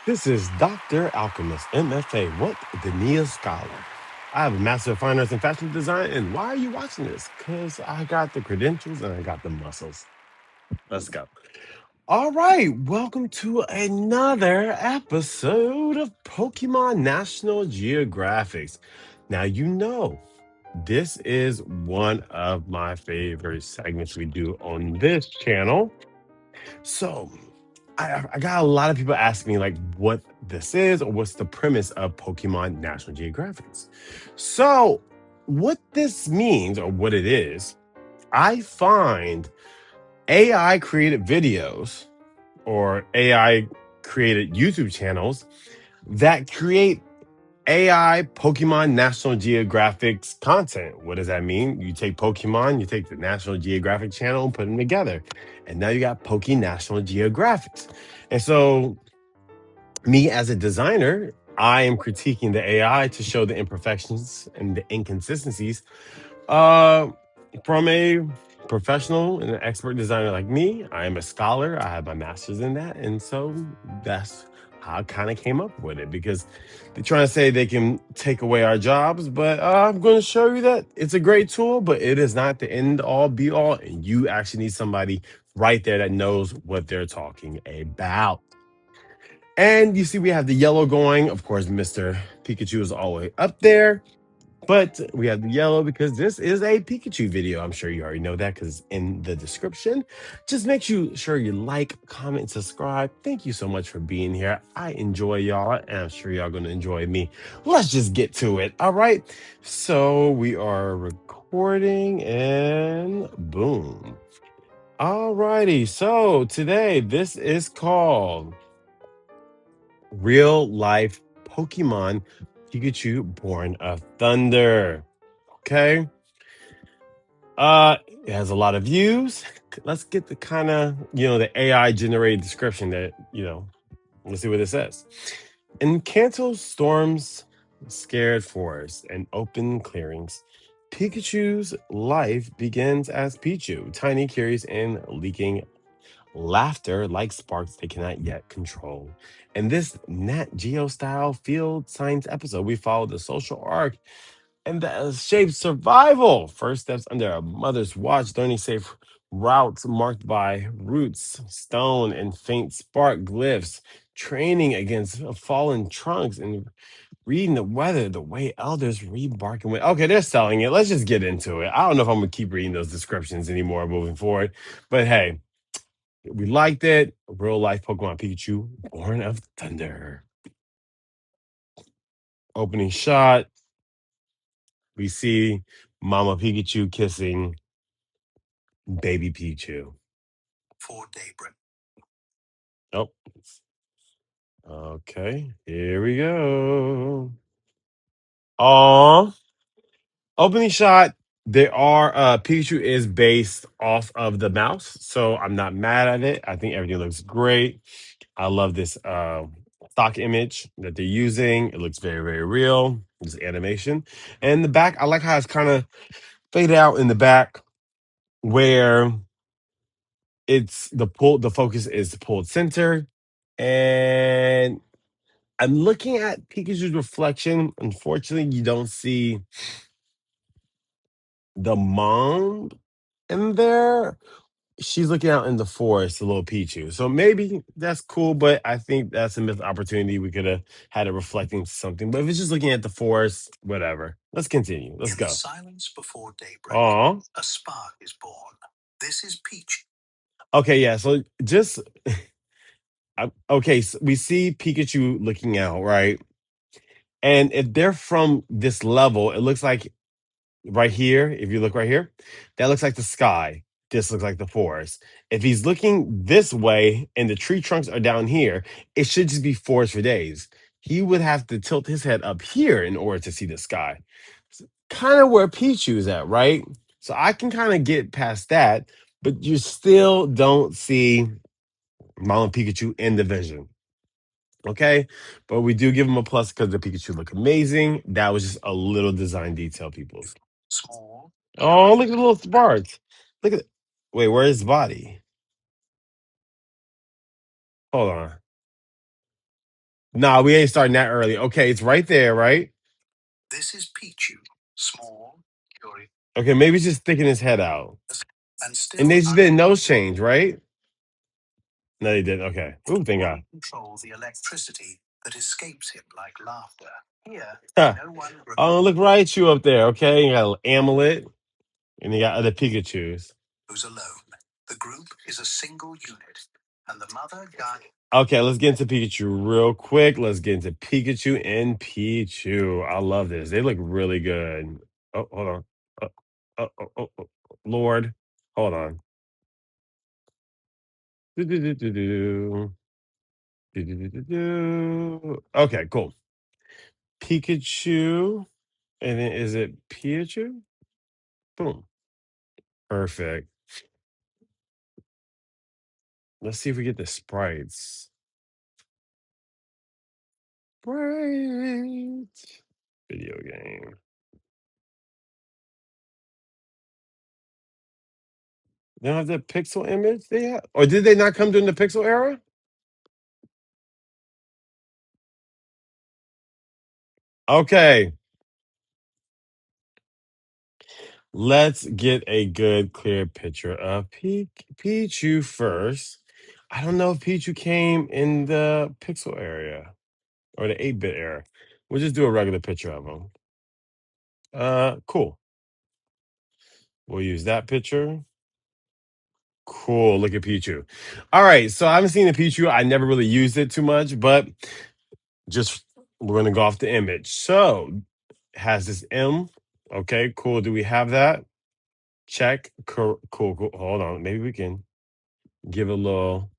This is Dr. Alchemist, M.F.A. What the Neo Scholar. I have a Master of Fine Arts in Fashion Design, and why are you watching this? Because I got the credentials and I got the muscles. Let's go. All right, welcome to another episode of Pokemon National Geographics. Now, this is one of my favorite segments we do on this channel. So, I got a lot of people asking me like what this is or what's the premise of Pokemon National Geographics. So, what this means or what it is, I find AI created videos or AI created YouTube channels that create AI Pokemon National Geographic's content. What does that mean? You take Pokemon, you take the National Geographic channel and put them together. And now you got PokeNational Geographics. And so, me as a designer, I am critiquing the AI to show the imperfections and the inconsistencies uh, from a professional and an expert designer like me. I am a scholar. I have my master's in that. And so that's how I kind of came up with it because they're trying to say they can take away our jobs. But I'm going to show you that it's a great tool, but it is not the end all be all. And you actually need somebody right there that knows what they're talking about. And you see, we have the yellow going. Of course, Mr. Pikachu is all the way up there. But we have the yellow because this is a Pikachu video. I'm sure you already know that because it's in the description. Just make sure you like, comment, and subscribe. Thank you so much for being here. I enjoy y'all, and I'm sure y'all going to enjoy me. Let's just get to it. All right. So we are recording and boom. All righty. So today, this is called Real Life Pokemon Pikachu Born of Thunder. Okay. It has a lot of views. Let's get the kind of, the AI generated description let's see what it says. In Kanto storms, scared forests, and open clearings, Pikachu's life begins as Pichu, tiny, curious, and leaking laughter like sparks they cannot yet control. In this Nat Geo style field science episode, we follow the social arc and that has shaped survival. First steps under a mother's watch, learning safe routes marked by roots, stone, and faint spark glyphs, training against fallen trunks, and reading the weather the way elders read bark and wind. Okay, they're selling it. Let's just get into it. I don't know if I'm gonna keep reading those descriptions anymore moving forward, but hey, we liked it. Real life Pokemon Pikachu, Born of Thunder. Opening shot, we see Mama Pikachu kissing Baby Pichu. For daybreak. Oh, okay. Here we go. Aw. Opening shot. There are Pikachu is based off of the mouse, so I'm not mad at it. I think everything looks great. I love this stock image that they're using. It looks very, very real. This animation. And the back, I like how it's kind of faded out in the back where the focus is pulled center. And I'm looking at Pikachu's reflection. Unfortunately, you don't see the mom in there. She's looking out in the forest, the little Pichu. So maybe that's cool, but I think that's a missed opportunity. We could have had it reflecting something. But if it's just looking at the forest, whatever. Let's continue. Let's go. Silence before daybreak. Aw. A spark is born. This is Peach. Okay, yeah. So just okay. So we see Pikachu looking out, right? And if they're from this level, it looks like right here, if you look right here, that looks like the sky. This looks like the forest. If he's looking this way and the tree trunks are down here, it should just be forest for days. He would have to tilt his head up here in order to see the sky. Kind of where Pichu's at, right? So I can kind of get past that, but you still don't see Mama Pikachu in the vision. Okay, but we do give him a plus because the Pikachu look amazing. That was just a little design detail, people. Small. Oh, look at the little sparks. Look at. Wait, where's his body? Hold on. Nah, we ain't starting that early. Okay, it's right there, right? This is Pichu, small, curious, Okay, maybe he's just sticking his head out. and And still they just did a nose change, right? No, they did. Okay. Ooh, thank God. control the electricity that escapes him like laughter. Here, Huh. no one Oh, look, Raichu up there. Okay, you got an amulet, and you got other Pikachus. goes alone. The group is a single unit, and the mother guide. Okay, let's get into Pikachu real quick. Let's get into Pikachu and Pichu. I love this. They look really good. Oh, hold on. Oh, oh. Lord. Hold on. Do-do-do-do-do. Do-do-do-do-do. Okay, cool. Pikachu. And then is it Pichu? Boom. Perfect. Let's see if we get the sprites. Sprite. Video game. They don't have the pixel image they have? Or did they not come during the pixel era? Okay. Let's get a good, clear picture of Pichu first. I don't know if Pichu came in the pixel area or the 8-bit era. We'll just do a regular picture of him. Cool. We'll use that picture. Cool. Look at Pichu. All right. So I haven't seen the Pichu. I never really used it too much, but just we're gonna go off the image. So has this M. Okay, cool. Do we have that? Check. Cool. Hold on. Maybe we can give a little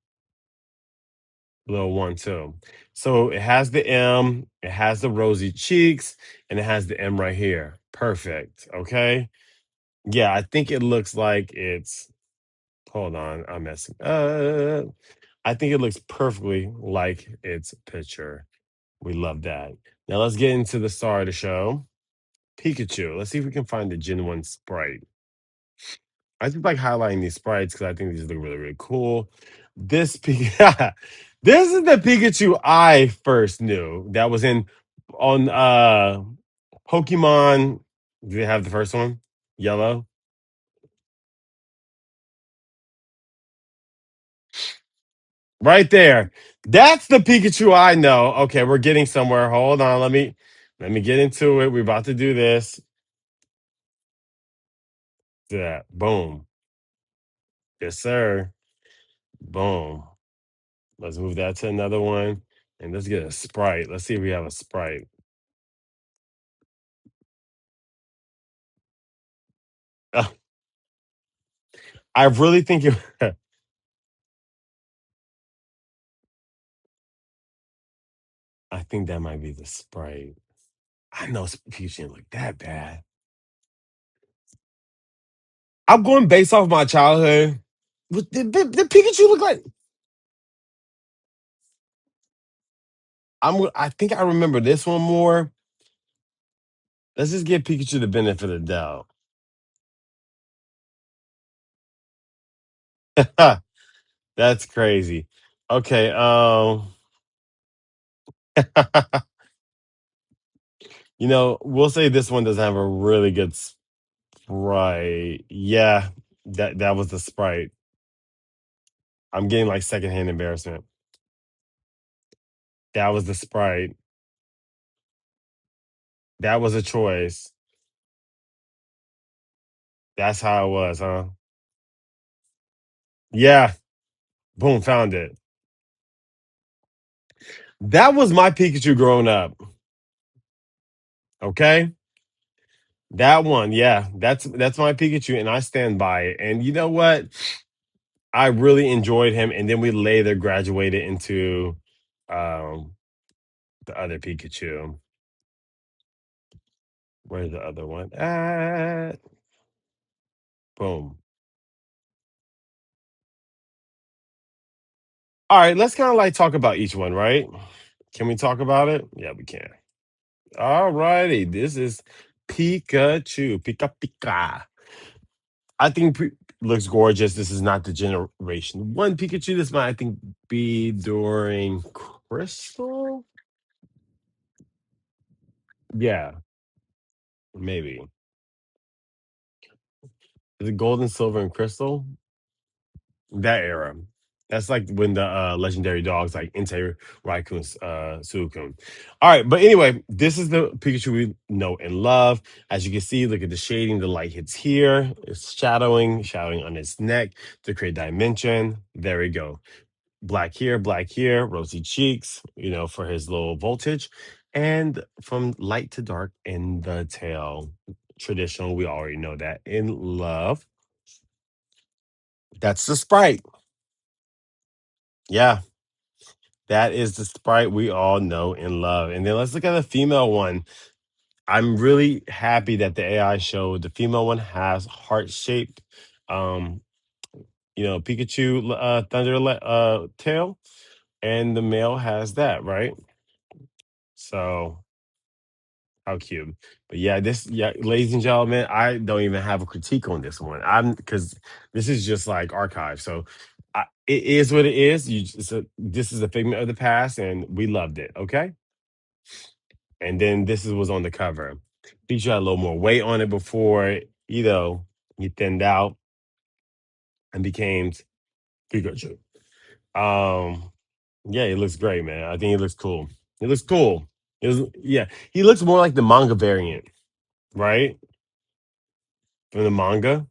one too. So it has the M, it has the rosy cheeks, and it has the M right here. Perfect. Okay. Yeah, I think it looks like it's hold on, I'm messing up. I think it looks perfectly like its picture. We love that. Now let's get into the star of the show. Pikachu. Let's see if we can find the Gen 1 sprite. I just like highlighting these sprites because I think these look really, really cool. This is the Pikachu I first knew that was in on Pokemon. Do they have the first one? Yellow. Right there. That's the Pikachu I know. Okay, we're getting somewhere. Hold on. Let me get into it. We're about to do this. Do that. Boom. Yes, sir. Boom. Let's move that to another one. And let's get a sprite. Let's see if we have a sprite. I really think it, I think that might be the sprite. I know Pikachu didn't look that bad. I'm going based off my childhood. The Pikachu look like I think I remember this one more. Let's just give Pikachu the benefit of the doubt. That's crazy. Okay, we'll say this one doesn't have a really good sprite. Yeah, that was the sprite. I'm getting like secondhand embarrassment. That was the sprite. That was a choice. That's how it was, huh? Yeah. Boom, found it. That was my Pikachu growing up. Okay. That one, yeah. That's my Pikachu, and I stand by it. And you know what? I really enjoyed him. And then we later graduated into um the other Pikachu. Where's the other one? Boom. All right, let's kind of like talk about each one, right? Can we talk about it? Yeah, we can. All righty. This is Pikachu. Pika Pika. I think looks gorgeous. This is not the generation one Pikachu. This might, I think, be during Crystal. Yeah, maybe. Is it gold and silver and crystal? That era. That's like when the legendary dogs like Entei, Raikun, Suicune. All right, but anyway, this is the Pikachu we know and love. As you can see, look at the shading. The light hits here. It's shadowing on its neck to create dimension. There we go. Black here, rosy cheeks, for his low voltage, and from light to dark in the tail. Traditional, we already know that. In love, that's the sprite. Yeah, that is the sprite we all know and love. And then let's look at the female one. I'm really happy that the AI showed the female one has heart shaped, um, Pikachu thunder tail, and the male has that, right? So how cute. But yeah, ladies and gentlemen, I don't even have a critique on this one. I'm because this is just like archive. So it is what it is. This is a figment of the past, and we loved it. Okay. And then was on the cover. Feature had a little more weight on it before, he thinned out and became Pikachu. Um, yeah, he looks great, man. I think he looks cool. He looks cool. Yeah, he looks more like the manga variant, right? From the manga.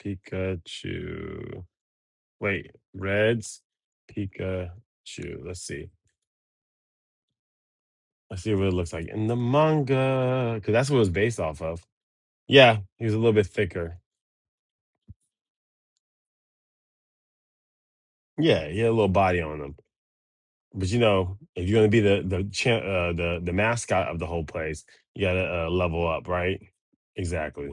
Pikachu. Wait, Reds, Pikachu. Let's see. Let's see what it looks like in the manga, because that's what it was based off of. Yeah, he was a little bit thicker. Yeah, he had a little body on him. But if you're gonna be the mascot of the whole place, you gotta level up, right? Exactly.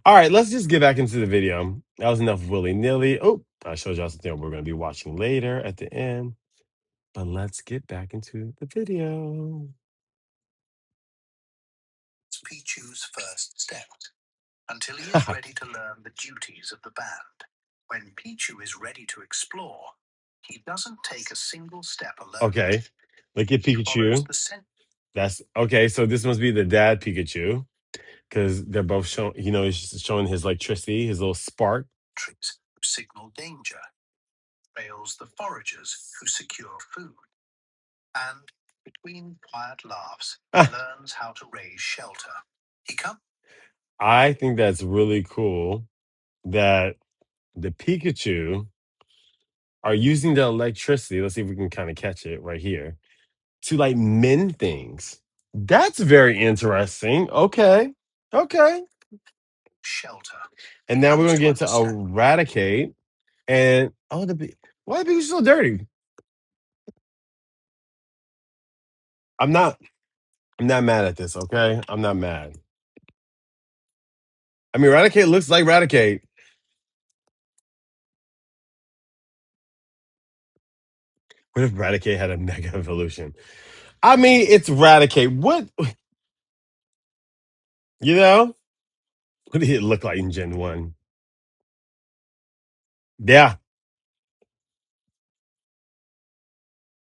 All right, let's just get back into the video. That was enough willy nilly. Oh, I showed y'all something we're gonna be watching later at the end. But let's get back into the video. It's Pichu's first step, until he is ready to learn the duties of the band. When Pichu is ready to explore, he doesn't take a single step alone. Okay, look at He follows Pikachu. the That's okay. So this must be the dad Pikachu because they're both showing. He's showing his electricity, his little spark. sentries who signal danger, trails the foragers who secure food, and between quiet laughs, learns how to raise shelter. He comes. I think that's really cool that the Pikachu are using the electricity. Let's see if we can kind of catch it right here to mend things. That's very interesting. Okay. Okay. Shelter. And now we're gonna get into eradicate. And why are the Pikachu so dirty? I'm not I'm not mad at this, okay? I'm not mad. I mean, Eradicate looks like Eradicate. What if Eradicate had a mega evolution? I mean, it's Eradicate. What you know? What did it look like in Gen 1? Yeah.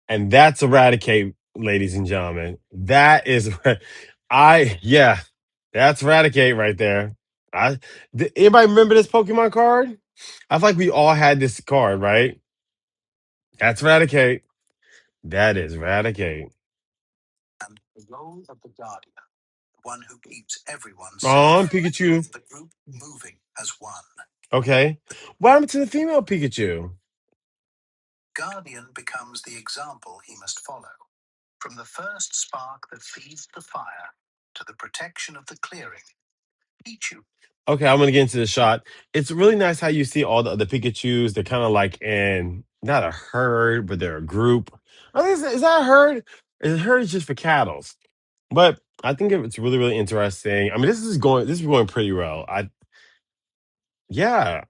And that's Eradicate, ladies and gentlemen. That is yeah, that's Eradicate right there. Anybody remember this Pokemon card? I feel like we all had this card, right? That's Eradicate. That is Eradicate. And the role of the guardian, the one who keeps everyone Oh, safe, Pikachu. the group moving as one. Okay. What happened to the female Pikachu? Guardian becomes the example he must follow. From the first spark that feeds the fire to the protection of the clearing, Pichu. Okay, I'm gonna get into the shot. It's really nice how you see all the other Pikachus. They're kind of like in not a herd, but they're a group. Is that a herd? A herd is just for cattle. But I think it's really, really interesting. I mean, this is going pretty well.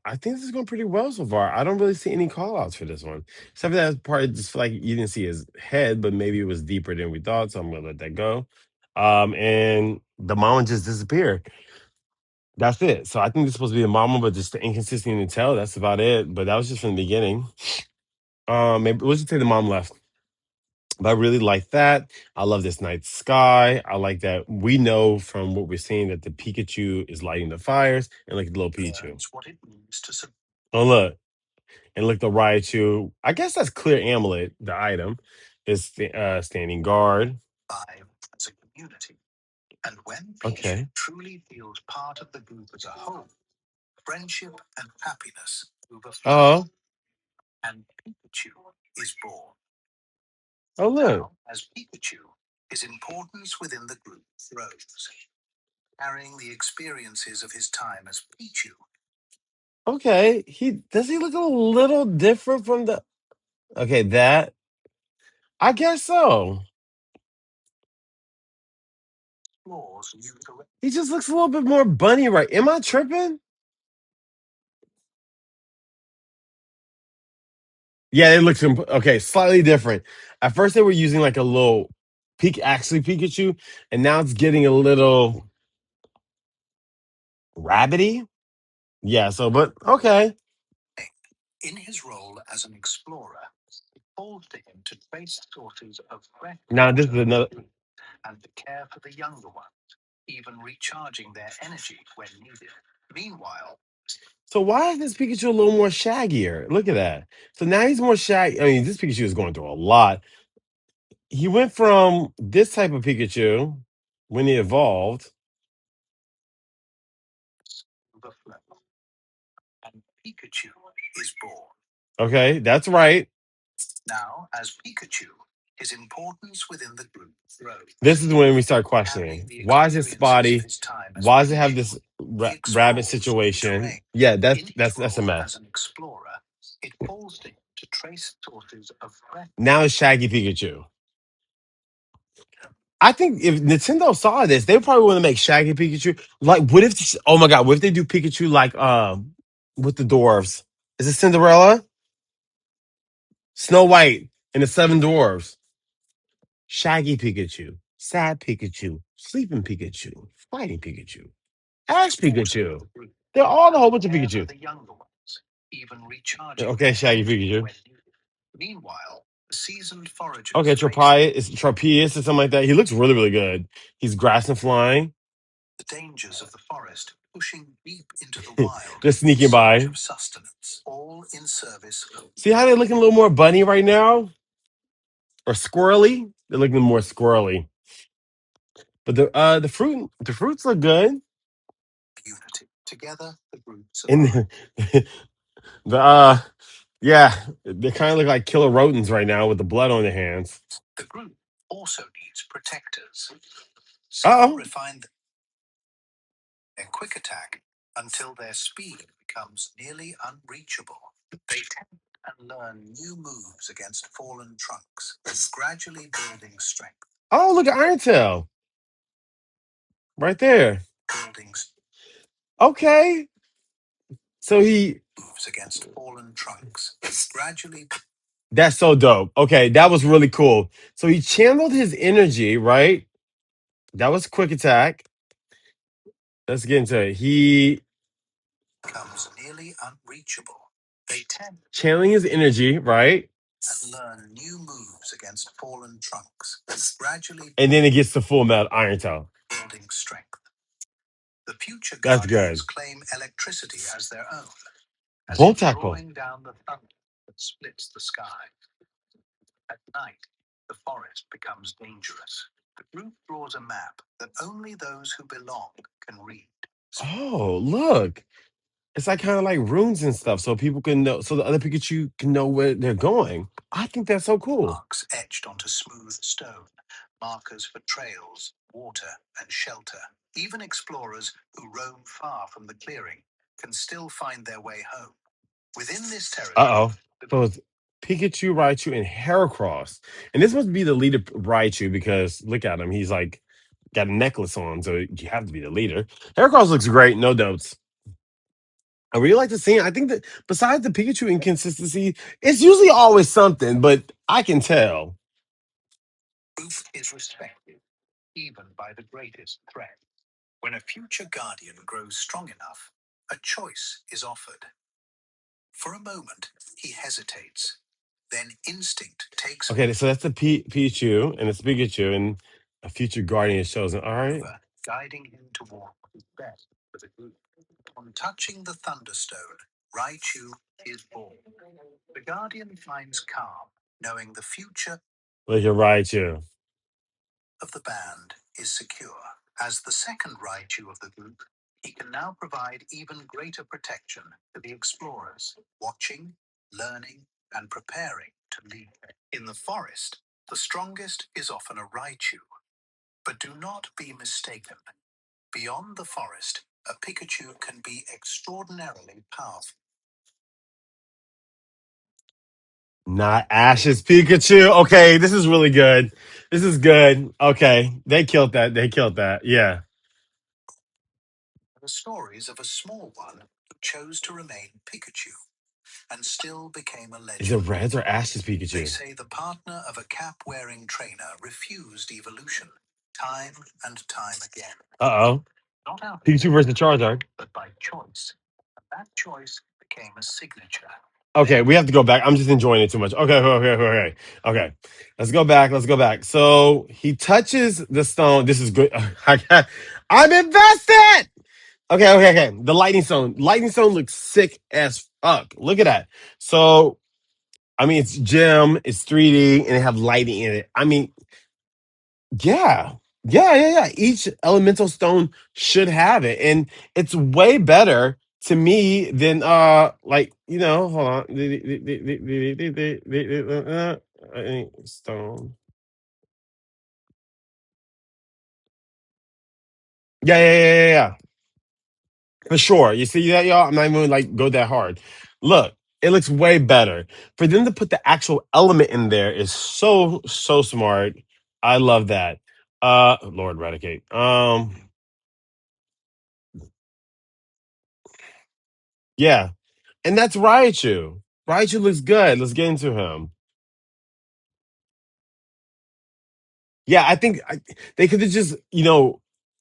I think this is going pretty well so far. I don't really see any call outs for this one. Except for that part, just feel like you didn't see his head, but maybe it was deeper than we thought. So I'm gonna let that go. And the mama just disappeared. That's it. So I think this is supposed to be a mama, but just the inconsistency in the tail. That's about it. But that was just from the beginning. Maybe we'll just say the mom left. But I really like that. I love this night sky. I like that we know from what we're seeing that the Pikachu is lighting the fires, and look at the little Pichu. What it means to Oh look, and look the Raichu. I guess that's clear amulet. The item is standing guard. survive as a community. And when Pichu Okay. truly feels part of the group as a whole, friendship and happiness overflow, Oh, and Pikachu is born. oh look. Now, as Pikachu, his importance within the group grows, carrying the experiences of his time as Pichu. Okay. He look a little different from the. Okay, that I guess so. Explores new directions. He just looks a little bit more bunny, right? Am I tripping? Yeah, it looks okay, slightly different. At first, they were using like a little actually Pikachu, and now it's getting a little rabbity. Yeah, so but okay. In his role as an explorer, it falls to him to trace sources of fresh Now this is water another. and to care for the younger ones, even recharging their energy when needed. Meanwhile, So why is this Pikachu a little more shaggier? Look at that. So now he's more shaggy. I mean, this Pikachu is going through a lot. He went from this type of Pikachu when he evolved. overflow, and Pikachu is born. Okay, that's right. Now, as Pikachu, his importance within the group grows. This is when we start Carrying questioning. the Why is it experiences of spotty? his time as Why does it have Pichu, this he rabbit explores new situation? terrain. Yeah, In his that's a role as mess. an explorer, it falls to him to trace sources of fresh. Now it's Shaggy Pikachu. I think if Nintendo saw this, they probably want to make Shaggy Pikachu. Like, what if? Oh my god, what if they do Pikachu like with the dwarves? Is it Cinderella, Snow White, and the Seven Dwarves? Shaggy Pikachu, Sad Pikachu, Sleeping Pikachu, Fighting Pikachu, Ash Pikachu. They're all a whole bunch of Care for Pikachu. the younger ones, even recharging Okay, their Shaggy energy Pikachu. when needed. Meanwhile, the seasoned foragers Okay, trace Tropius or something like that. He looks really, really good. He's grass and flying. the dangers of the forest, pushing deep into the wild Just in sneaking search by. of sustenance, all in service of See how they're looking a little more bunny right now? Or squirrely? They're looking more squirrely. But the fruits look good. unity. Together, the group And survive. the yeah, they kind of look like killer rodents right now with the blood on their hands. The group also needs protectors. Uh Some oh. refine their quick attack until their speed becomes nearly unreachable. They tend and learn new moves against fallen trunks, gradually building strength. Oh, look at Iron Tail. Right there. Building Okay. So he moves against fallen trunks, gradually. that's so dope. Okay, that was really cool. So he channeled his energy, right? That was quick attack. Let's get into it. He Becomes nearly unreachable. They tend channeling his energy, right? and learn new moves against fallen trunks, gradually And then it gets to full metal Iron Tail. building strength. The future That's Guardians good. claim electricity as their own, as Volt if tackle. drawing down the thunder that splits the sky. At night, the forest becomes dangerous. The group draws a map that only those who belong can read. Oh, look. It's like kind of like runes and stuff, so people can know, so the other Pikachu can know where they're going. I think that's so cool. Marks etched onto smooth stone, markers for trails, water, and shelter. Even explorers who roam far from the clearing can still find their way home. Within this Uh territory, oh. So it's Pikachu, Raichu, and Heracross. And this must be the leader, Raichu, because look at him. He's like got a necklace on, so you have to be the leader. Heracross looks great, no doubts. I really like to see it. I think that besides the Pikachu inconsistency, it's usually always something, but I can tell. group is respected, even by the greatest threat. When a future guardian grows strong enough, a choice is offered. For a moment, he hesitates. Then instinct takes Okay, so that's the Pichu and it's Pikachu and a future guardian is chosen. All right. over, guiding him toward what is best for the group. On touching the Thunderstone, Raichu is born. The Guardian finds calm, knowing the future Look at Raichu. of the band is secure. As the second Raichu of the group, he can now provide even greater protection to the explorers, watching, learning, and preparing to lead. In the forest, the strongest is often a Raichu. But do not be mistaken. Beyond the forest, a Pikachu can be extraordinarily powerful. Not Ash's Pikachu. Okay, this is really good. This is good. Okay, they killed that. They killed that. Yeah. The stories of a small one who chose to remain Pikachu and still became a Is it legend. Red's or Ash's They Pikachu? say the partner of a cap-wearing trainer refused evolution time and time again. Uh-oh. Not out of Pikachu versus Charizard. but by choice. That choice became a signature. Okay, we have to go back. I'm just enjoying it too much. Okay. Let's go back. Let's go back. So he touches the stone. This is good. I'm invested. Okay. The lightning stone. Lightning stone looks sick as fuck. Look at that. So, I mean, it's gem, it's 3D, and they have lighting in it. I mean, yeah. Yeah. Each elemental stone should have it. And it's way better to me than like, hold on. Stone. Yeah. For sure. You see that, y'all? I'm not even like go that hard. Look, it looks way better. For them to put the actual element in there is so smart. I love that. Lord Eradicate. Yeah. And that's Raichu. Raichu looks good. Let's get into him. Yeah, I think they could have just,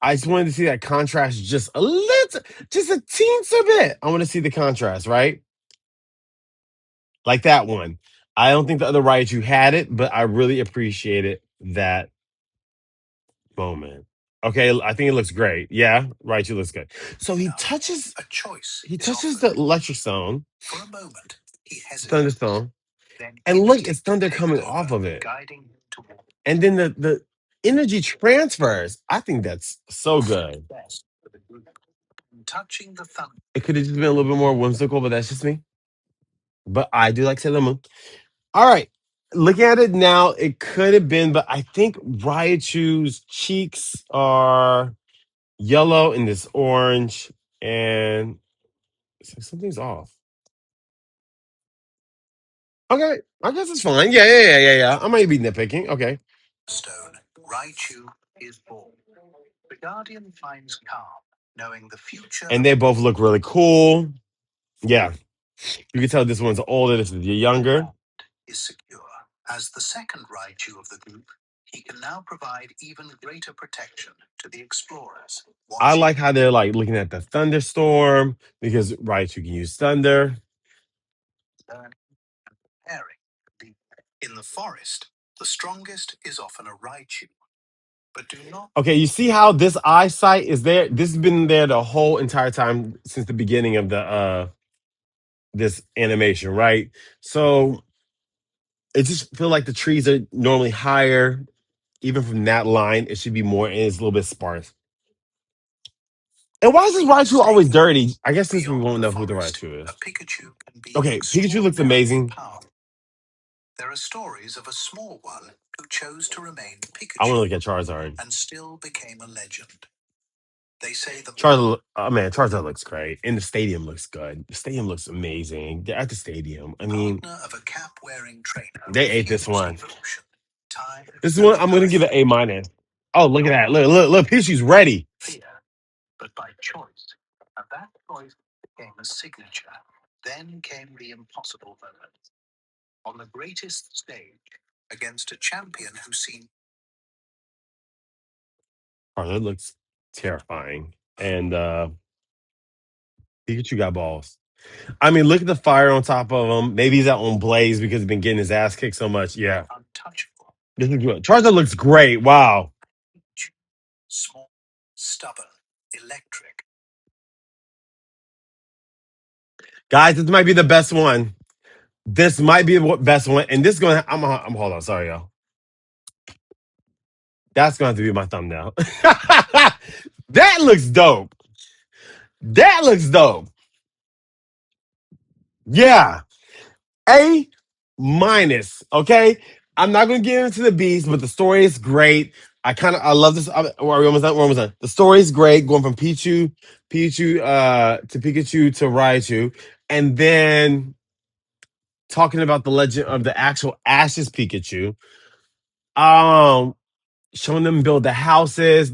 I just wanted to see that contrast just a little, just a teensy bit. I want to see the contrast, right? Like that one. I don't think the other Raichu had it, but I really appreciated that moment. Okay, I think it looks great. Yeah, Raichu looks good. So he touches, A choice he is touches the offered. electric stone, For a moment, he hesitates. thunderstone, Then and look, it's instinct thunder takes coming off over, of it. guiding him toward And then the energy transfers. I think that's so good. best for the group. Touching the thumb. It could have just been a little bit more whimsical, but that's just me. But I do like Sailor Moon. All right. Looking at it now, it could have been, but I think Raichu's cheeks are yellow and this orange, and something's off. Okay, I guess it's fine. Yeah. I might be nitpicking. Okay. Stone. Raichu is born. The Guardian finds calm, knowing the future And of they both look really cool. Yeah. You can tell this one's older, this is the younger. is secure. As the second Raichu of the group, he can now provide even greater protection to the explorers. I Watching, like how they're like looking at the thunderstorm because Raichu can use thunder. learning, and preparing. In the forest, the strongest is often a Raichu. But do not. Okay, you see how this eyesight is there? This has been there the whole entire time since the beginning of the this animation, right? So it just feel like the trees are normally higher. Even from that line, it should be more, and it's a little bit sparse. And why is this Raichu always dirty? I guess since we Beyond won't the know who the forest, Raichu a is. Pikachu can be Okay, Pikachu looks extraordinarily amazing. powerful. There are stories of a small one who chose to remain I want to Pikachu look at Charizard. and still became a legend. They say the Charizard, oh man, Charizard looks great, and the stadium looks good. The stadium looks amazing. They're at the stadium. I mean, partner of a cap-wearing trainer they ate this refused one. evolution. Time This is and one I'm gonna give time it A minus. Oh, look at not that! Look! Pichu's ready. fear, but by choice. And that choice became a signature. Then came the impossible moment. On the greatest stage, against a champion who seemed Charizard looks terrifying, and Pikachu got balls. I mean, look at the fire on top of him. Maybe he's out on blaze because he's been getting his ass kicked so much. Yeah. Untouchable. This is good. Charizard looks great. Wow. Small, stubborn, electric. Guys, this might be the best one. This might be the best one. And this is going to, I'm hold on. Sorry, y'all. That's going to have to be my thumbnail. That looks dope. That looks dope. Yeah. A minus. Okay. I'm not going to get into the beast, but the story is great. I love this. Are we almost done? We're almost done. The story is great. Going from Pichu, to Pikachu to Raichu. And then talking about the legend of the actual Ashes Pikachu. Um, Showing them build the houses,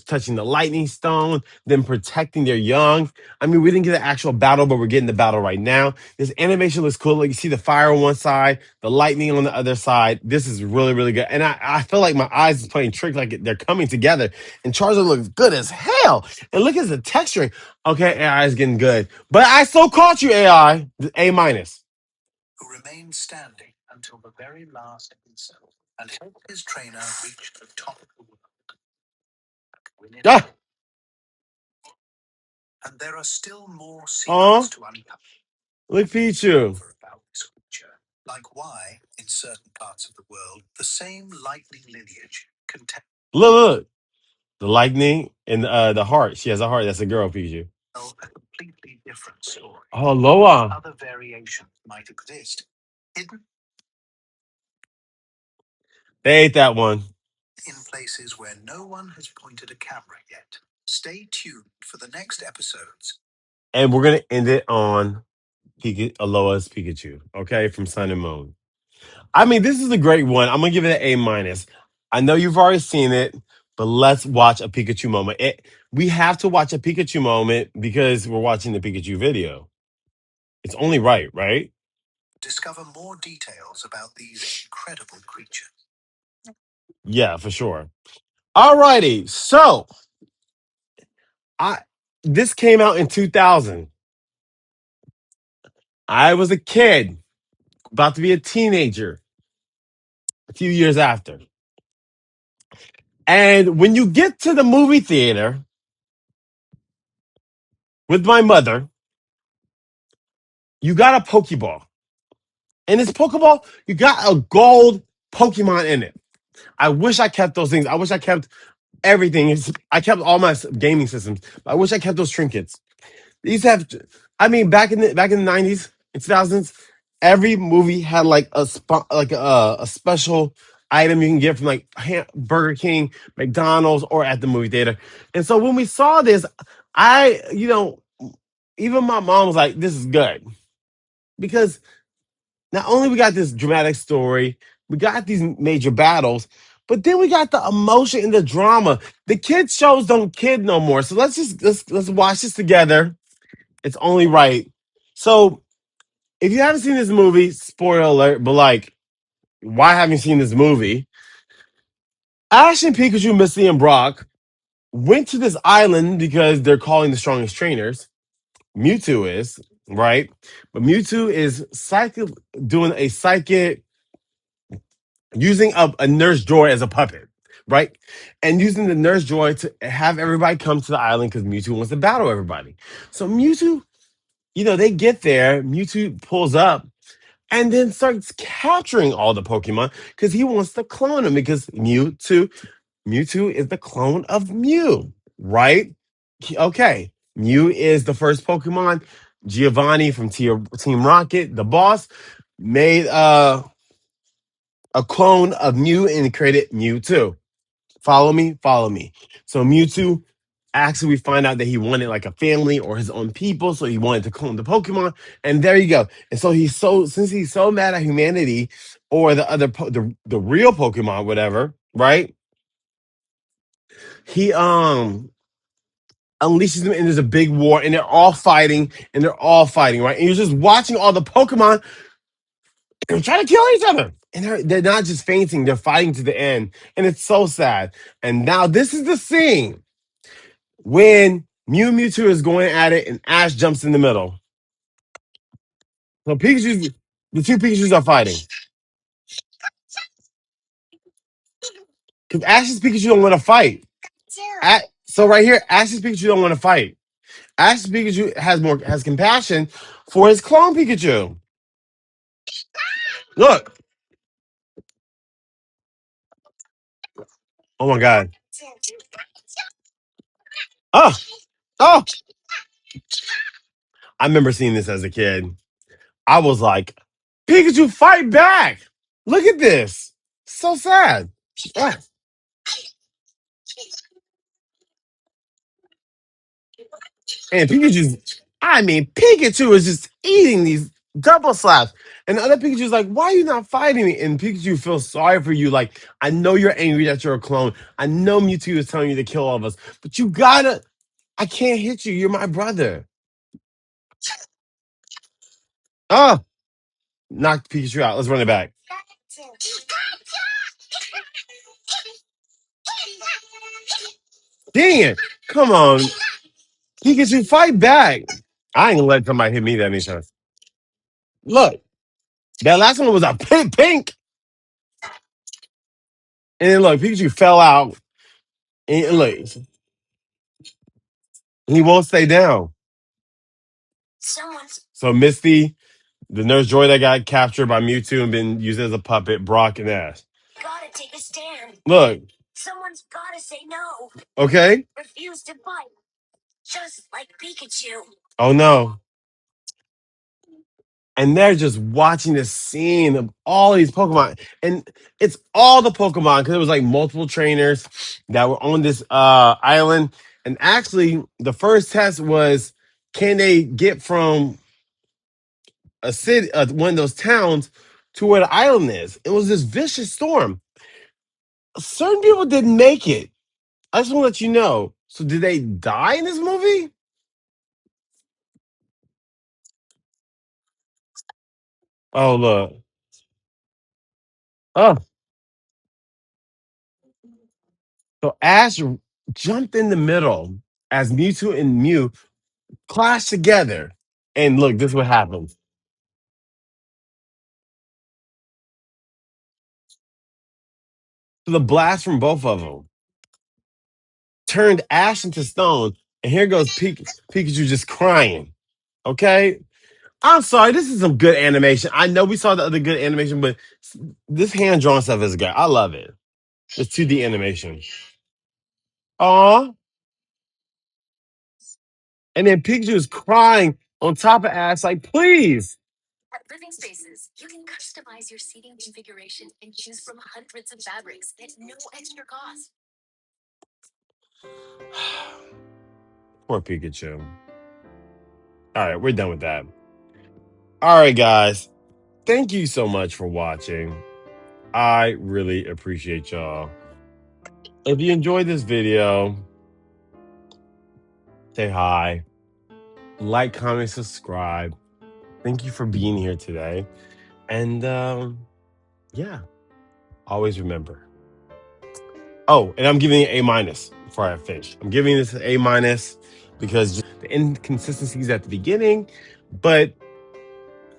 touching the lightning stone, then protecting their young. I mean, we didn't get an actual battle, but we're getting the battle right now. This animation looks cool. Like you see the fire on one side, the lightning on the other side. This is really, really good. And I feel like my eyes is playing tricks, like they're coming together. And Charizard looks good as hell. And look at the texturing. Okay, AI is getting good. But I still caught you, AI. A minus. Who remained standing until the very last instant and helped his trainer reach the top of the world. Ah, And there are still more uh, secrets to uncover look Pichu. about this creature. Like why, in certain parts of the world, the same lightning lineage can Look. The lightning and the heart. She has a heart. That's a girl, Pichu. tell a completely different story. Oh, Loa. Other variations might exist, hidden They ate that one. in places where no one has pointed a camera yet. Stay tuned for the next episodes. And we're going to end it on Aloha's Pikachu, okay, from Sun and Moon. I mean, this is a great one. I'm going to give it an A minus. I know you've already seen it, but let's watch a Pikachu moment. We have to watch a Pikachu moment because we're watching the Pikachu video. It's only right, right? Discover more details about these incredible creatures. Yeah, for sure. All righty. So, I this came out in 2000. I was a kid, about to be a teenager a few years after. And when you get to the movie theater with my mother, you got a Pokeball. And this Pokeball, you got a gold Pokemon in it. I wish I kept those things. I wish I kept everything. I kept all my gaming systems. I wish I kept those trinkets. These have, I mean, back in the 90s and 2000s, every movie had like a special item you can get from like Burger King, McDonald's, or at the movie theater. And so when we saw this, even my mom was like, "This is good," because not only we got this dramatic story, we got these major battles, but then we got the emotion and the drama. The kids shows don't kid no more. So let's watch this together. It's only right. So if you haven't seen this movie, spoiler alert, but like, why haven't you seen this movie? Ash and Pikachu, Misty and Brock went to this island because they're calling the strongest trainers. Mewtwo is, right? But Mewtwo is doing a psychic, using a nurse droid as a puppet, right? And using the nurse droid to have everybody come to the island because Mewtwo wants to battle everybody. So Mewtwo, they get there, Mewtwo pulls up and then starts capturing all the Pokemon because he wants to clone them because Mewtwo is the clone of Mew, right? Okay. Mew is the first Pokemon. Giovanni from Team Rocket, the boss, made a clone of Mew and created Mewtwo. Follow me, follow me. So Mewtwo, actually, we find out that he wanted like a family or his own people, so he wanted to clone the Pokemon, and there you go. And so since he's so mad at humanity or the real Pokemon, whatever, right? He unleashes them, and there's a big war, and they're all fighting, right? And you're just watching all the Pokemon trying to kill each other. And they're not just fainting, they're fighting to the end. And it's so sad. And now this is the scene when Mewtwo is going at it and Ash jumps in the middle. So Pikachu's the two Pikachus are fighting. Because Ash's Pikachu don't want to fight. So right here, Ash's Pikachu don't want to fight. Ash's Pikachu has compassion for his clone Pikachu. Look. Oh my god. Oh, oh. I remember seeing this as a kid. I was like, Pikachu, fight back. Look at this. So sad. Ah. And Pikachu is just eating these double slaps. And the other Pikachu's like, why are you not fighting me? And Pikachu feels sorry for you. Like, I know you're angry that you're a clone. I know Mewtwo is telling you to kill all of us, but you gotta, I can't hit you. You're my brother. Oh, knocked Pikachu out. Let's run it back. Dang it. Come on. Pikachu, fight back. I ain't gonna let somebody hit me that many times. Look, that last one was a pink. And then look, Pikachu fell out. And look, he won't stay down. So Misty, the nurse droid that got captured by Mewtwo and been used as a puppet, Brock and Ash. Gotta take a stand. Look. Someone's gotta say no. Okay. Refuse to fight. Just like Pikachu. Oh no. And they're just watching the scene of all these Pokemon. And it's all the Pokemon because it was like multiple trainers that were on this island. And actually, the first test was can they get from a city, one of those towns, to where the island is? It was this vicious storm. Certain people didn't make it. I just want to let you know. So, did they die in this movie? Oh, look. Oh, so Ash jumped in the middle as Mewtwo and Mew clashed together. And look, this is what happens. So the blast from both of them turned Ash into stone. And here goes Pikachu just crying. Okay? I'm sorry. This is some good animation. I know we saw the other good animation, but this hand drawn stuff is good. I love it. It's 2D animation. Aw. And then Pikachu is crying on top of Ash, like, please. At Living Spaces, you can customize your seating configuration and choose from hundreds of fabrics at no extra cost. Poor Pikachu. All right, we're done with that. All right, guys. Thank you so much for watching. I really appreciate y'all. If you enjoyed this video, say hi, like, comment, subscribe. Thank you for being here today. And yeah, always remember. Oh, and I'm giving it A minus before I finish. I'm giving this an A minus because just the inconsistencies at the beginning, but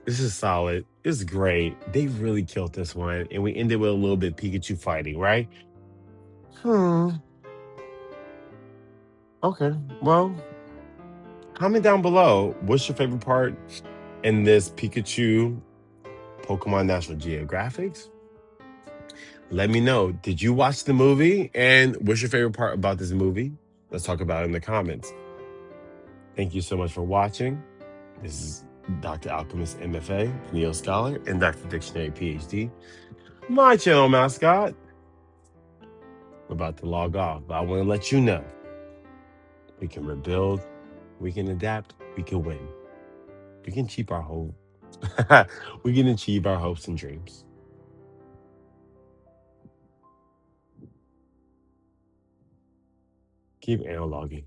this is solid. This is great. They really killed this one, and we ended with a little bit Pikachu fighting, right? Okay. Well, comment down below. What's your favorite part in this Pikachu Pokemon National Geographics? Let me know. Did you watch the movie? And what's your favorite part about this movie? Let's talk about it in the comments. Thank you so much for watching. This is Dr. Alchemist M.F.A, Neo Scholar, and Dr. Dictionary PhD. My channel mascot. We're about to log off, but I want to let you know we can rebuild, we can adapt, we can win. We can achieve our hope. We can achieve our hopes and dreams. Keep analoging.